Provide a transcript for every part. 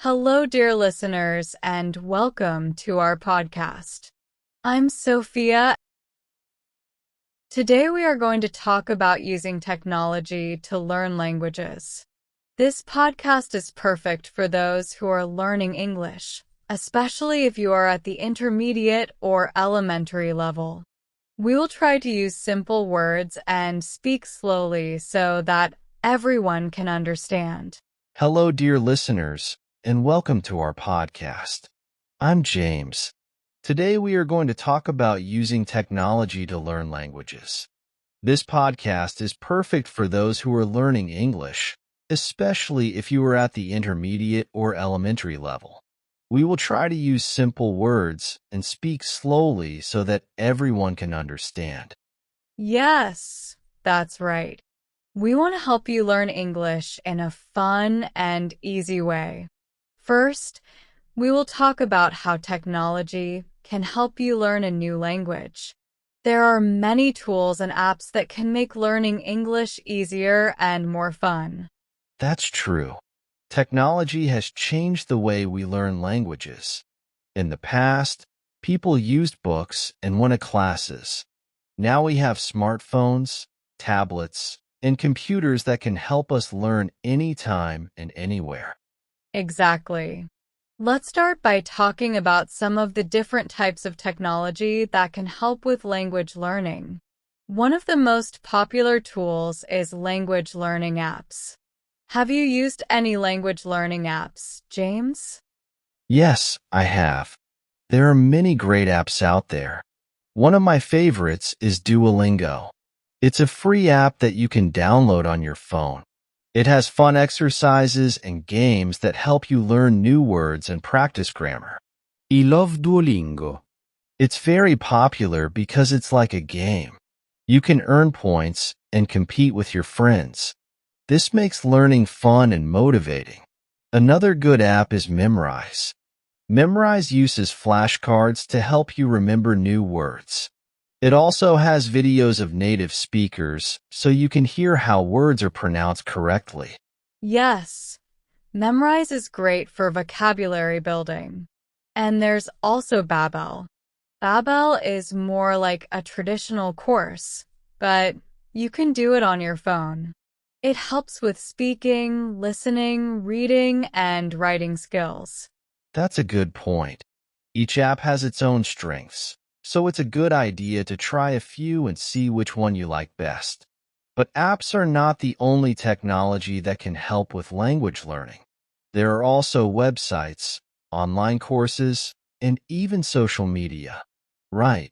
Hello, dear listeners, and welcome to our podcast. I'm Sophia. Today we are going to talk about using technology to learn languages. This podcast is perfect for those who are learning English, especially if you are at the intermediate or elementary level. We will try to use simple words and speak slowly so that everyone can understand. Hello, dear listeners, and welcome to our podcast. I'm James. Today we are going to talk about using technology to learn languages. This podcast is perfect for those who are learning English, especially if you are at the intermediate or elementary level. We will try to use simple words and speak slowly so that everyone can understand. Yes, that's right. We want to help you learn English in a fun and easy way. First, we will talk about how technology can help you learn a new language. There are many tools and apps that can make learning English easier and more fun. That's true. Technology has changed the way we learn languages. In the past, people used books and went to classes. Now we have smartphones, tablets, and computers that can help us learn anytime and anywhere. Exactly. Let's start by talking about some of the different types of technology that can help with language learning. One of the most popular tools is language learning apps. Have you used any language learning apps, James? Yes, I have. There are many great apps out there. One of my favorites is Duolingo. It's a free app that you can download on your phone. It has fun exercises and games that help you learn new words and practice grammar. I love Duolingo. It's very popular because it's like a game. You can earn points and compete with your friends. This makes learning fun and motivating. Another good app is Memrise. Memrise uses flashcards to help you remember new words. It also has videos of native speakers, so you can hear how words are pronounced correctly. Yes, Memrise is great for vocabulary building. And there's also Babbel. Babbel is more like a traditional course, but you can do it on your phone. It helps with speaking, listening, reading, and writing skills. That's a good point. Each app has its own strengths, so it's a good idea to try a few and see which one you like best. But apps are not the only technology that can help with language learning. There are also websites, online courses, and even social media. Right.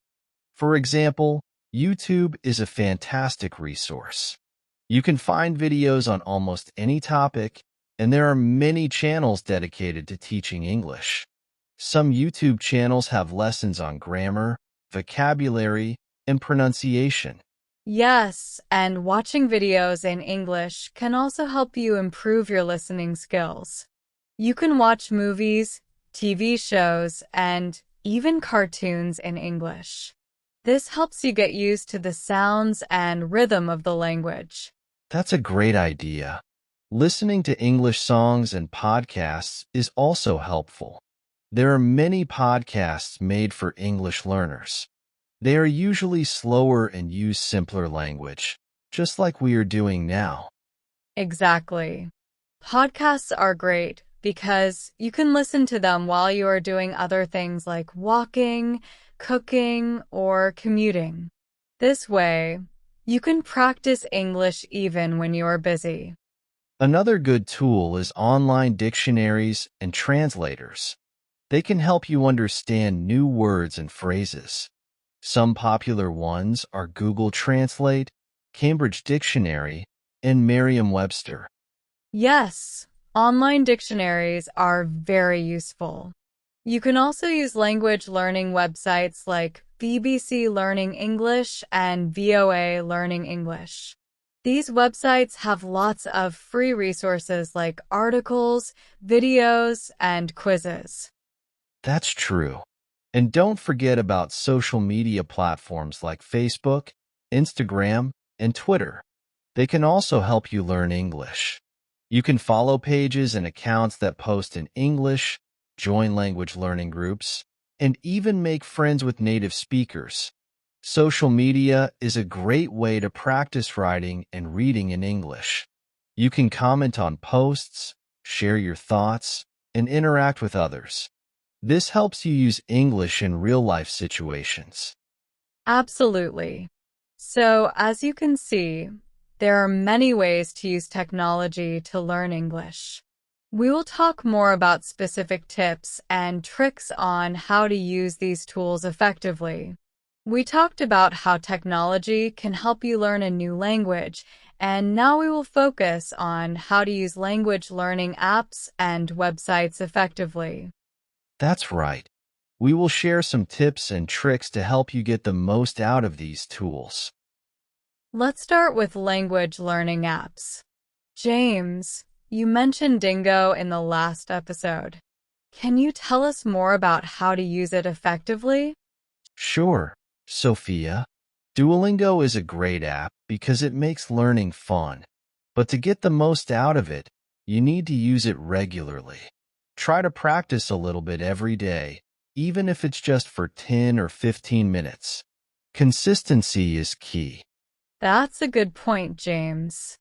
For example, YouTube is a fantastic resource. You can find videos on almost any topic, and there are many channels dedicated to teaching English. Some YouTube channels have lessons on grammar, vocabulary, and pronunciation. Yes, and watching videos in English can also help you improve your listening skills. You can watch movies, TV shows, and even cartoons in English. This helps you get used to the sounds and rhythm of the language. That's a great idea. Listening to English songs and podcasts is also helpful. There are many podcasts made for English learners. They are usually slower and use simpler language, just like we are doing now. Exactly. Podcasts are great because you can listen to them while you are doing other things like walking, cooking, or commuting. This way, you can practice English even when you are busy. Another good tool is online dictionaries and translators. They can help you understand new words and phrases. Some popular ones are Google Translate, Cambridge Dictionary, and Merriam-Webster. Yes, online dictionaries are very useful. You can also use language learning websites like BBC Learning English and VOA Learning English. These websites have lots of free resources like articles, videos, and quizzes. That's true. And don't forget about social media platforms like Facebook, Instagram, and Twitter. They can also help you learn English. You can follow pages and accounts that post in English, join language learning groups, and even make friends with native speakers. Social media is a great way to practice writing and reading in English. You can comment on posts, share your thoughts, and interact with others. This helps you use English in real-life situations. Absolutely. So, as you can see, there are many ways to use technology to learn English. We will talk more about specific tips and tricks on how to use these tools effectively. We talked about how technology can help you learn a new language, and now we will focus on how to use language learning apps and websites effectively. That's right. We will share some tips and tricks to help you get the most out of these tools. Let's start with language learning apps. James, you mentioned Dingo in the last episode. Can you tell us more about how to use it effectively? Sure, Sophia. Duolingo is a great app because it makes learning fun. But to get the most out of it, you need to use it regularly. Try to practice a little bit every day, even if it's just for 10 or 15 minutes. Consistency is key. That's a good point, James.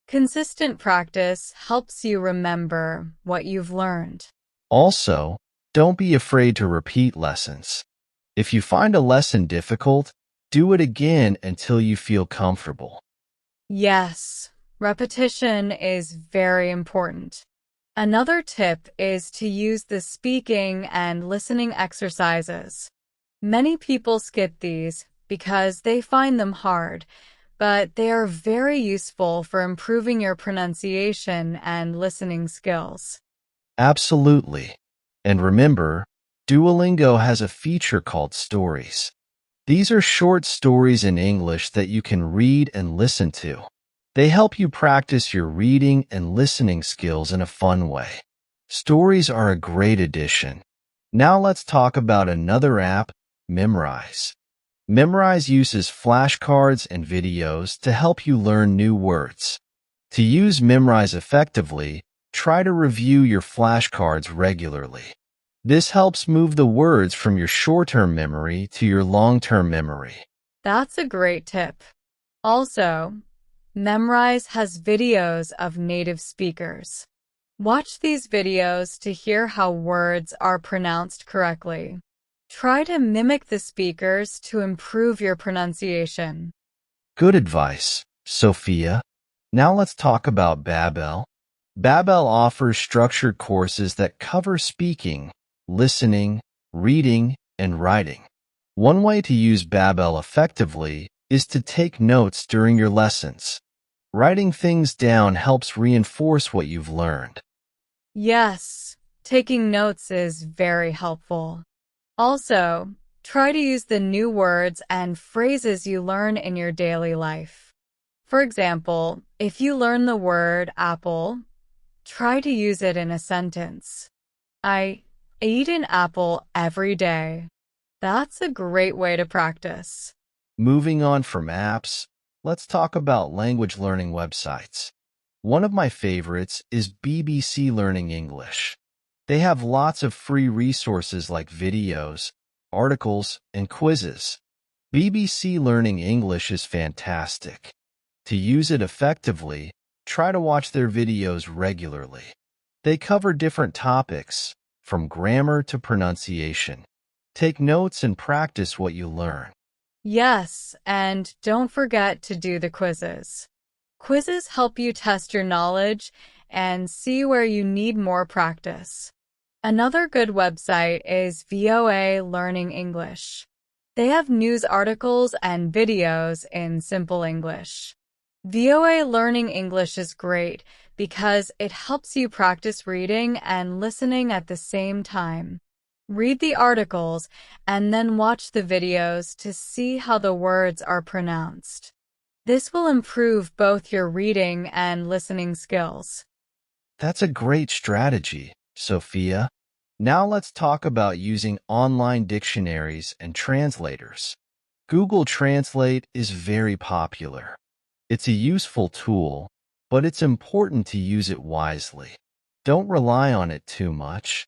Consistent practice helps you remember what you've learned. Also, don't be afraid to repeat lessons. If you find a lesson difficult, do it again until you feel comfortable. Yes, repetition is very important. Another tip is to use the speaking and listening exercises. Many people skip these because they find them hard, but they are very useful for improving your pronunciation and listening skills. Absolutely. And remember, Duolingo has a feature called Stories. These are short stories in English that you can read and listen to. They help you practice your reading and listening skills in a fun way. Stories are a great addition. Now let's talk about another app, Memrise. Memrise uses flashcards and videos to help you learn new words. To use Memrise effectively, try to review your flashcards regularly. This helps move the words from your short-term memory to your long-term memory. That's a great tip. Also, Memrise has videos of native speakers. Watch these videos to hear how words are pronounced correctly. Try to mimic the speakers to improve your pronunciation. Good advice, Sophia. Now let's talk about Babel. Babel offers structured courses that cover speaking, listening, reading, and writing. One way to use Babel effectively is to take notes during your lessons. Writing things down helps reinforce what you've learned. Yes, taking notes is very helpful. Also, try to use the new words and phrases you learn in your daily life. For example, if you learn the word apple, try to use it in a sentence. I eat an apple every day. That's a great way to practice. Moving on from apps, let's talk about language learning websites. One of my favorites is BBC Learning English. They have lots of free resources like videos, articles, and quizzes. BBC Learning English is fantastic. To use it effectively, try to watch their videos regularly. They cover different topics, from grammar to pronunciation. Take notes and practice what you learn. Yes, and don't forget to do the quizzes. Quizzes help you test your knowledge and see where you need more practice. Another good website is VOA Learning English. They have news articles and videos in simple English. VOA Learning English is great because it helps you practice reading and listening at the same time. Read the articles and then watch the videos to see how the words are pronounced. This will improve both your reading and listening skills. That's a great strategy, Sophia. Now let's talk about using online dictionaries and translators. Google Translate is very popular. It's a useful tool, but it's important to use it wisely. Don't rely on it too much.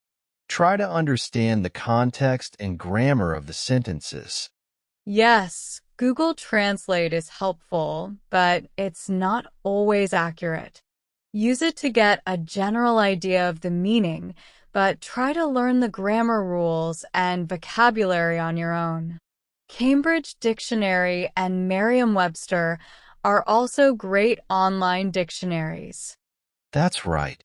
Try to understand the context and grammar of the sentences. Yes, Google Translate is helpful, but it's not always accurate. Use it to get a general idea of the meaning, but try to learn the grammar rules and vocabulary on your own. Cambridge Dictionary and Merriam-Webster are also great online dictionaries. That's right.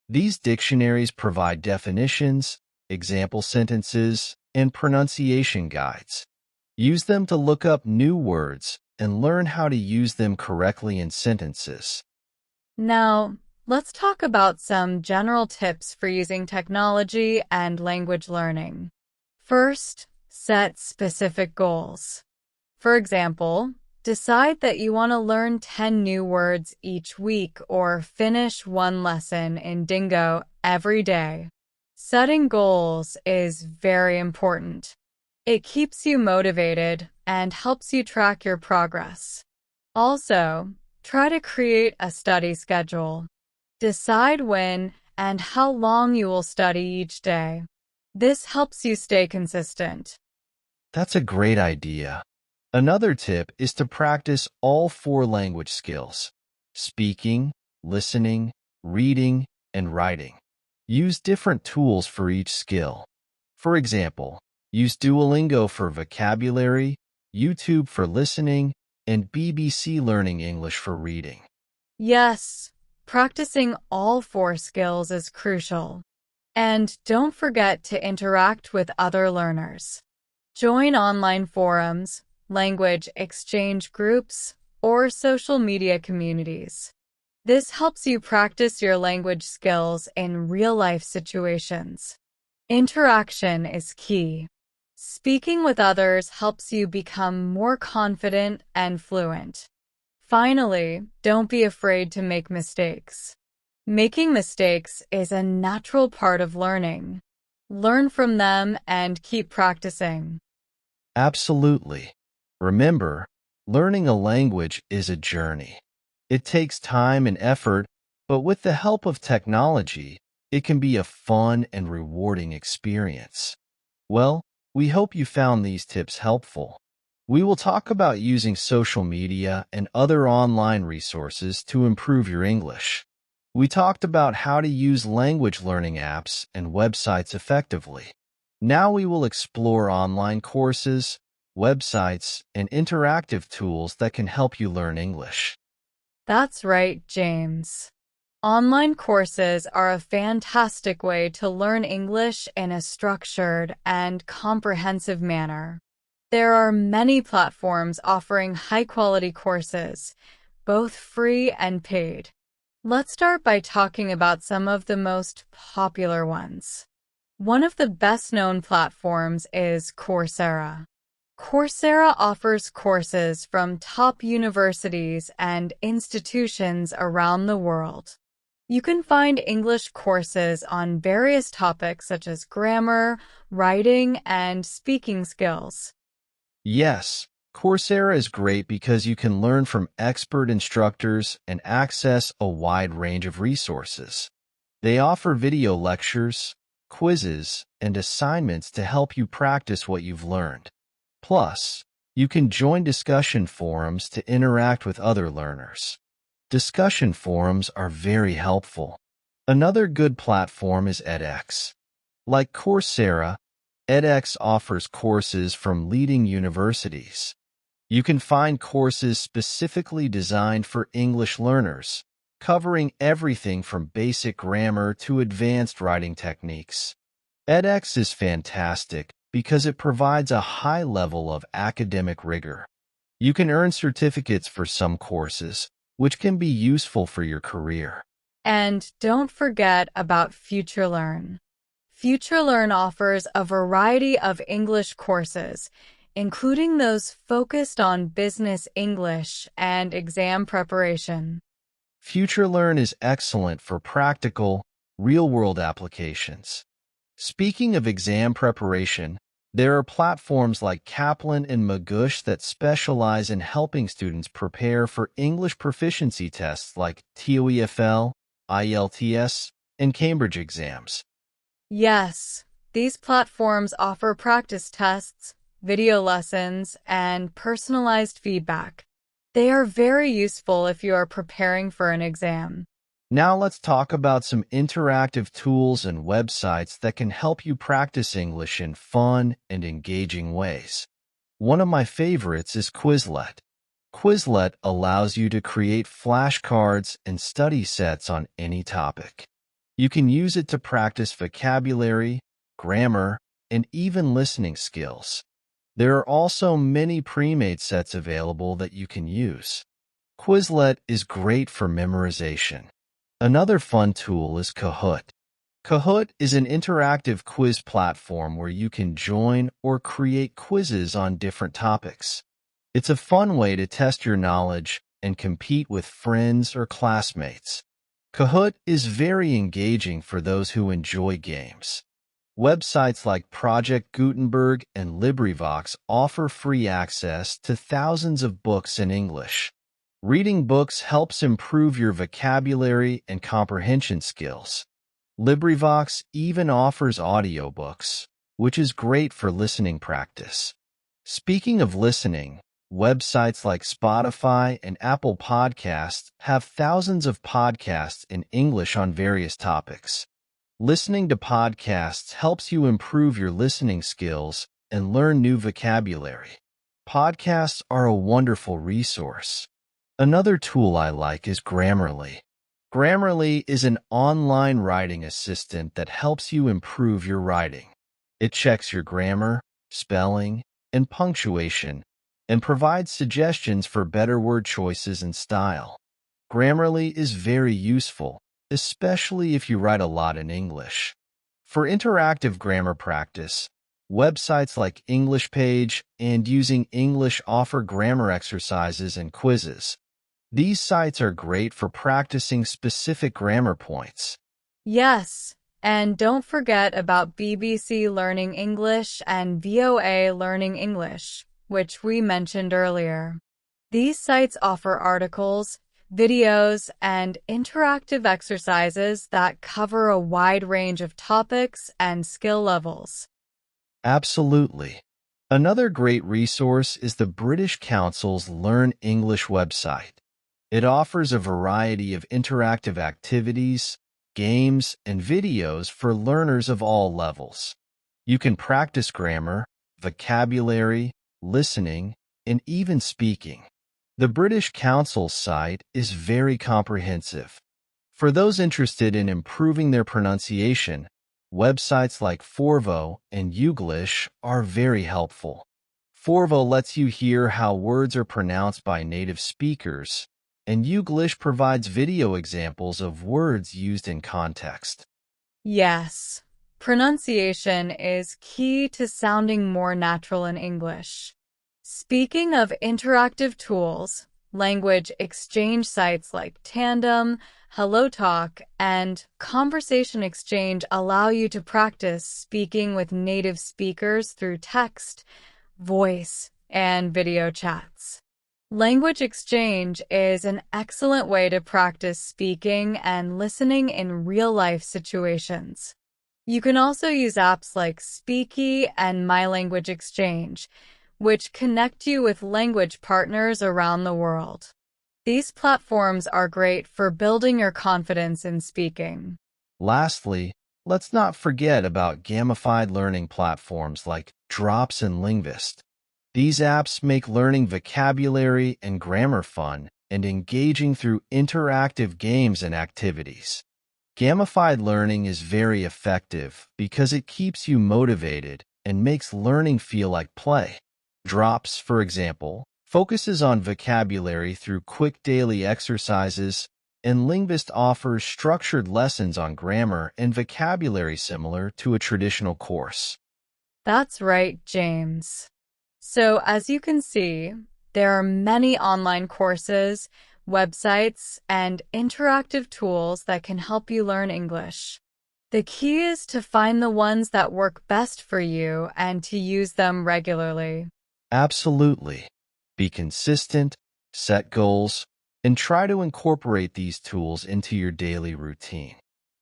These dictionaries provide definitions, example sentences, and pronunciation guides. Use them to look up new words and learn how to use them correctly in sentences. Now, let's talk about some general tips for using technology and language learning. First, set specific goals. For example, decide that you want to learn 10 new words each week or finish one lesson in Dingo every day. Setting goals is very important. It keeps you motivated and helps you track your progress. Also, try to create a study schedule. Decide when and how long you will study each day. This helps you stay consistent. That's a great idea. Another tip is to practice all 4 language skills: speaking, listening, reading, and writing. Use different tools for each skill. For example, use Duolingo for vocabulary, YouTube for listening, and BBC Learning English for reading. Yes, practicing all 4 skills is crucial. And don't forget to interact with other learners. Join online forums, language exchange groups, or social media communities. This helps you practice your language skills in real-life situations. Interaction is key. Speaking with others helps you become more confident and fluent. Finally, don't be afraid to make mistakes. Making mistakes is a natural part of learning. Learn from them and keep practicing. Absolutely. Remember, learning a language is a journey. It takes time and effort, but with the help of technology, it can be a fun and rewarding experience. Well, we hope you found these tips helpful. We will talk about using social media and other online resources to improve your English. We talked about how to use language learning apps and websites effectively. Now we will explore online courses, websites, and interactive tools that can help you learn English. That's right, James. Online courses are a fantastic way to learn English in a structured and comprehensive manner. There are many platforms offering high-quality courses, both free and paid. Let's start by talking about some of the most popular ones. One of the best-known platforms is Coursera. Coursera offers courses from top universities and institutions around the world. You can find English courses on various topics such as grammar, writing, and speaking skills. Yes, Coursera is great because you can learn from expert instructors and access a wide range of resources. They offer video lectures, quizzes, and assignments to help you practice what you've learned. Plus, you can join discussion forums to interact with other learners. Discussion forums are very helpful. Another good platform is edX. Like Coursera, edX offers courses from leading universities. You can find courses specifically designed for English learners, covering everything from basic grammar to advanced writing techniques. edX is fantastic because it provides a high level of academic rigor. You can earn certificates for some courses, which can be useful for your career. And don't forget about FutureLearn. FutureLearn offers a variety of English courses, including those focused on business English and exam preparation. FutureLearn is excellent for practical, real-world applications. Speaking of exam preparation, There are platforms like Kaplan and Magoosh that specialize in helping students prepare for English proficiency tests like TOEFL, IELTS, and Cambridge exams. Yes, these platforms offer practice tests, video lessons, and personalized feedback. They are very useful if you are preparing for an exam. Now let's talk about some interactive tools and websites that can help you practice English in fun and engaging ways. One of my favorites is Quizlet. Quizlet allows you to create flashcards and study sets on any topic. You can use it to practice vocabulary, grammar, and even listening skills. There are also many pre-made sets available that you can use. Quizlet is great for memorization. Another fun tool is Kahoot. Kahoot is an interactive quiz platform where you can join or create quizzes on different topics. It's a fun way to test your knowledge and compete with friends or classmates. Kahoot is very engaging for those who enjoy games. Websites like Project Gutenberg and LibriVox offer free access to thousands of books in English. Reading books helps improve your vocabulary and comprehension skills. LibriVox even offers audiobooks, which is great for listening practice. Speaking of listening, websites like Spotify and Apple Podcasts have thousands of podcasts in English on various topics. Listening to podcasts helps you improve your listening skills and learn new vocabulary. Podcasts are a wonderful resource. Another tool I like is Grammarly. Grammarly is an online writing assistant that helps you improve your writing. It checks your grammar, spelling, and punctuation, and provides suggestions for better word choices and style. Grammarly is very useful, especially if you write a lot in English. For interactive grammar practice, websites like English Page and Using English offer grammar exercises and quizzes. These sites are great for practicing specific grammar points. Yes, and don't forget about BBC Learning English and VOA Learning English, which we mentioned earlier. These sites offer articles, videos, and interactive exercises that cover a wide range of topics and skill levels. Absolutely. Another great resource is the British Council's Learn English website. It offers a variety of interactive activities, games, and videos for learners of all levels. You can practice grammar, vocabulary, listening, and even speaking. The British Council's site is very comprehensive. For those interested in improving their pronunciation, websites like Forvo and Youglish are very helpful. Forvo lets you hear how words are pronounced by native speakers, and Youglish provides video examples of words used in context. Yes, pronunciation is key to sounding more natural in English. Speaking of interactive tools, language exchange sites like Tandem, HelloTalk, and Conversation Exchange allow you to practice speaking with native speakers through text, voice, and video chats. Language exchange is an excellent way to practice speaking and listening in real-life situations. You can also use apps like Speaky and My Language Exchange, which connect you with language partners around the world. These platforms are great for building your confidence in speaking. Lastly, let's not forget about gamified learning platforms like Drops and Linguist. These apps make learning vocabulary and grammar fun and engaging through interactive games and activities. Gamified learning is very effective because it keeps you motivated and makes learning feel like play. Drops, for example, focuses on vocabulary through quick daily exercises, and Linguist offers structured lessons on grammar and vocabulary similar to a traditional course. That's right, James. So, as you can see, there are many online courses, websites, and interactive tools that can help you learn English. The key is to find the ones that work best for you and to use them regularly. Absolutely. Be consistent, set goals, and try to incorporate these tools into your daily routine.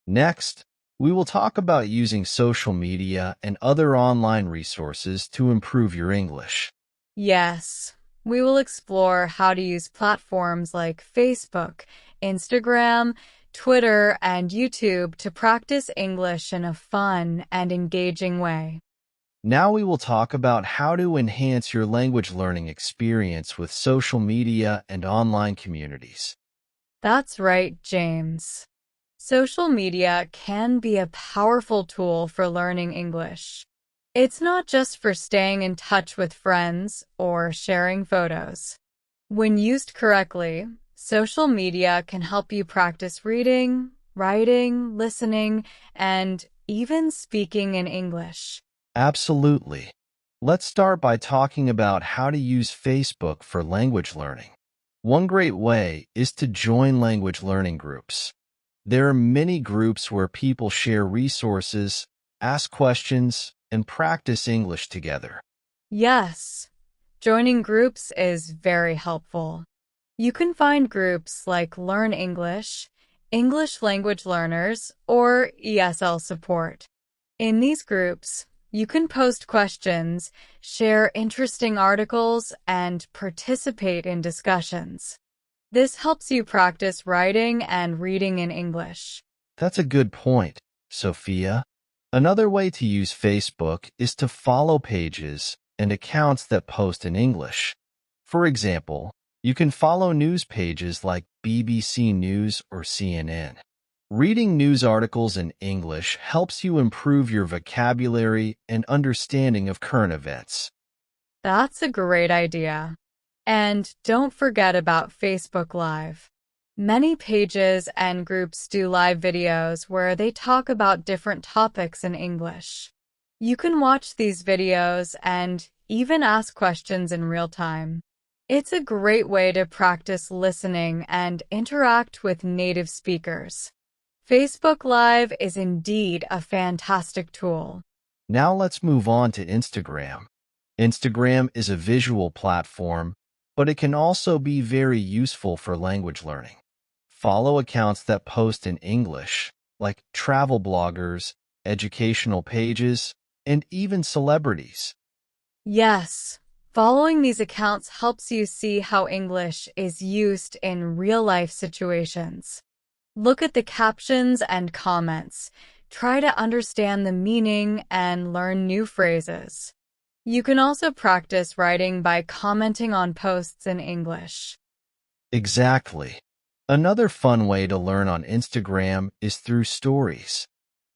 Next, we will talk about using social media and other online resources to improve your English. Yes, we will explore how to use platforms like Facebook, Instagram, Twitter, and YouTube to practice English in a fun and engaging way. Now we will talk about how to enhance your language learning experience with social media and online communities. That's right, James. Social media can be a powerful tool for learning English. It's not just for staying in touch with friends or sharing photos. When used correctly, social media can help you practice reading, writing, listening, and even speaking in English. Absolutely. Let's start by talking about how to use Facebook for language learning. One great way is to join language learning groups. There are many groups where people share resources, ask questions, and practice English together. Yes, joining groups is very helpful. You can find groups like Learn English, English Language Learners, or ESL Support. In these groups, you can post questions, share interesting articles, and participate in discussions. This helps you practice writing and reading in English. That's a good point, Sophia. Another way to use Facebook is to follow pages and accounts that post in English. For example, you can follow news pages like BBC News or CNN. Reading news articles in English helps you improve your vocabulary and understanding of current events. That's a great idea. And don't forget about Facebook Live. Many pages and groups do live videos where they talk about different topics in English. You can watch these videos and even ask questions in real time. It's a great way to practice listening and interact with native speakers. Facebook Live is indeed a fantastic tool. Now let's move on to Instagram. Instagram is a visual platform, but it can also be very useful for language learning. Follow accounts that post in English, like travel bloggers, educational pages, and even celebrities. Yes, following these accounts helps you see how English is used in real-life situations. Look at the captions and comments. Try to understand the meaning and learn new phrases. You can also practice writing by commenting on posts in English. Exactly. Another fun way to learn on Instagram is through stories.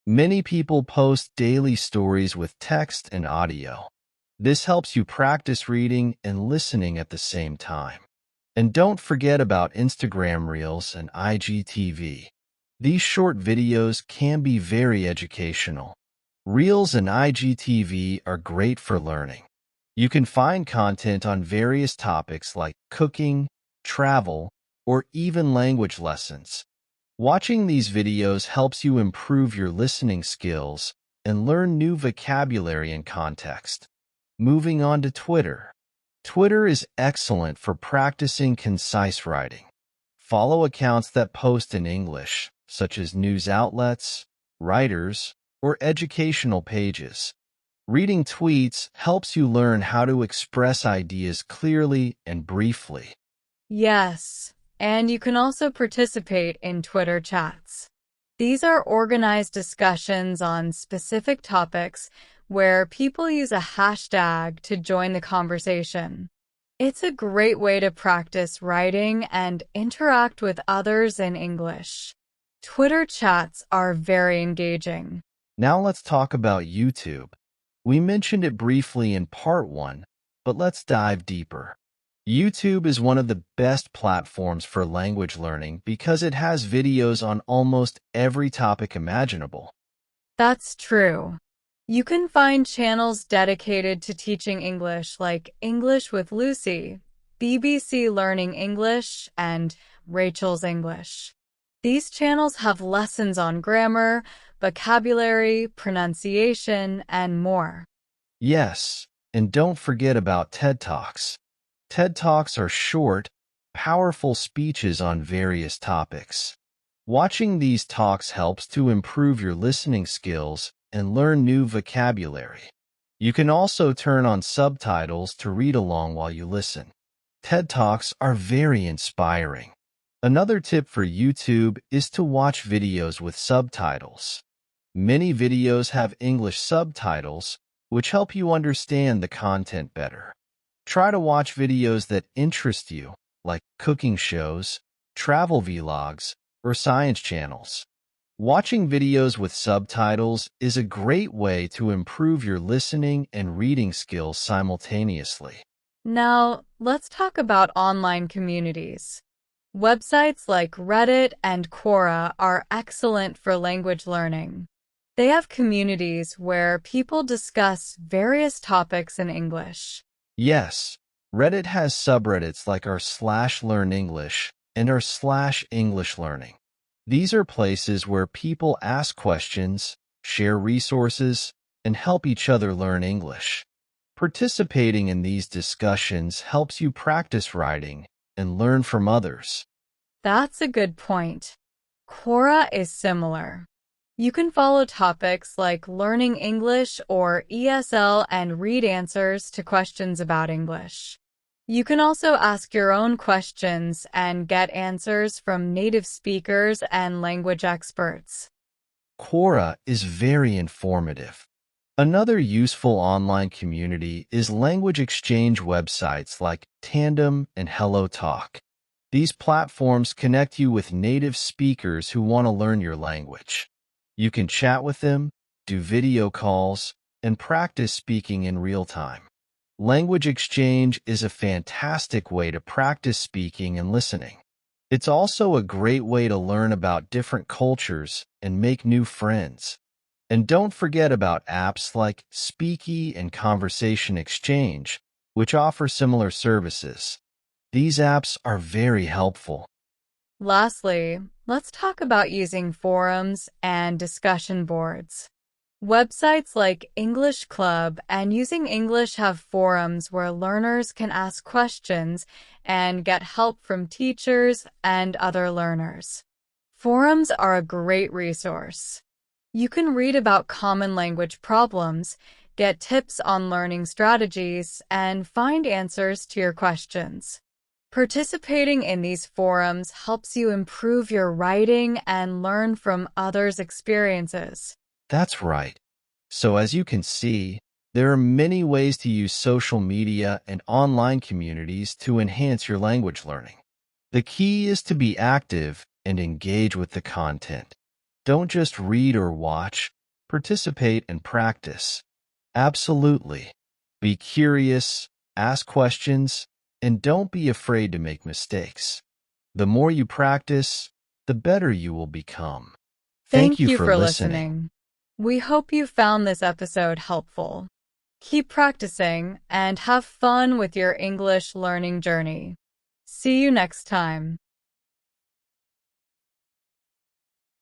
Many people post daily stories with text and audio. This helps you practice reading and listening at the same time. And don't forget about Instagram Reels and IGTV. These short videos can be very educational. Reels and IGTV are great for learning. You can find content on various topics like cooking, travel, or even language lessons. Watching these videos helps you improve your listening skills and learn new vocabulary and context. Moving on to Twitter. Twitter is excellent for practicing concise writing. Follow accounts that post in English, such as news outlets, writers, or educational pages. Reading tweets helps you learn how to express ideas clearly and briefly. Yes, and you can also participate in Twitter chats. These are organized discussions on specific topics where people use a hashtag to join the conversation. It's a great way to practice writing and interact with others in English. Twitter chats are very engaging. Now let's talk about YouTube. We mentioned it briefly in part 1, but let's dive deeper. YouTube is one of the best platforms for language learning because it has videos on almost every topic imaginable. That's true. You can find channels dedicated to teaching English like English with Lucy, BBC Learning English, and Rachel's English. These channels have lessons on grammar, vocabulary, pronunciation, and more. Yes, and don't forget about TED Talks. TED Talks are short, powerful speeches on various topics. Watching these talks helps to improve your listening skills and learn new vocabulary. You can also turn on subtitles to read along while you listen. TED Talks are very inspiring. Another tip for YouTube is to watch videos with subtitles. Many videos have English subtitles, which help you understand the content better. Try to watch videos that interest you, like cooking shows, travel vlogs, or science channels. Watching videos with subtitles is a great way to improve your listening and reading skills simultaneously. Now, let's talk about online communities. Websites like Reddit and Quora are excellent for language learning. They have communities where people discuss various topics in English. Yes, Reddit has subreddits like r/learnenglish and r/English learning. These are places where people ask questions, share resources, and help each other learn English. Participating in these discussions helps you practice writing and learn from others. That's a good point. Quora is similar. You can follow topics like learning English or ESL and read answers to questions about English. You can also ask your own questions and get answers from native speakers and language experts. Quora is very informative. Another useful online community is language exchange websites like Tandem and HelloTalk. These platforms connect you with native speakers who want to learn your language. You can chat with them, do video calls, and practice speaking in real time. Language exchange is a fantastic way to practice speaking and listening. It's also a great way to learn about different cultures and make new friends. And don't forget about apps like Speaky and Conversation Exchange, which offer similar services. These apps are very helpful. Lastly, let's talk about using forums and discussion boards. Websites like English Club and Using English have forums where learners can ask questions and get help from teachers and other learners. Forums are a great resource. You can read about common language problems, get tips on learning strategies, and find answers to your questions. Participating in these forums helps you improve your writing and learn from others' experiences. That's right. So as you can see, there are many ways to use social media and online communities to enhance your language learning. The key is to be active and engage with the content. Don't just read or watch, participate and practice. Absolutely. Be curious, ask questions, and don't be afraid to make mistakes. The more you practice, the better you will become. Thank you for listening. We hope you found this episode helpful. Keep practicing and have fun with your English learning journey. See you next time.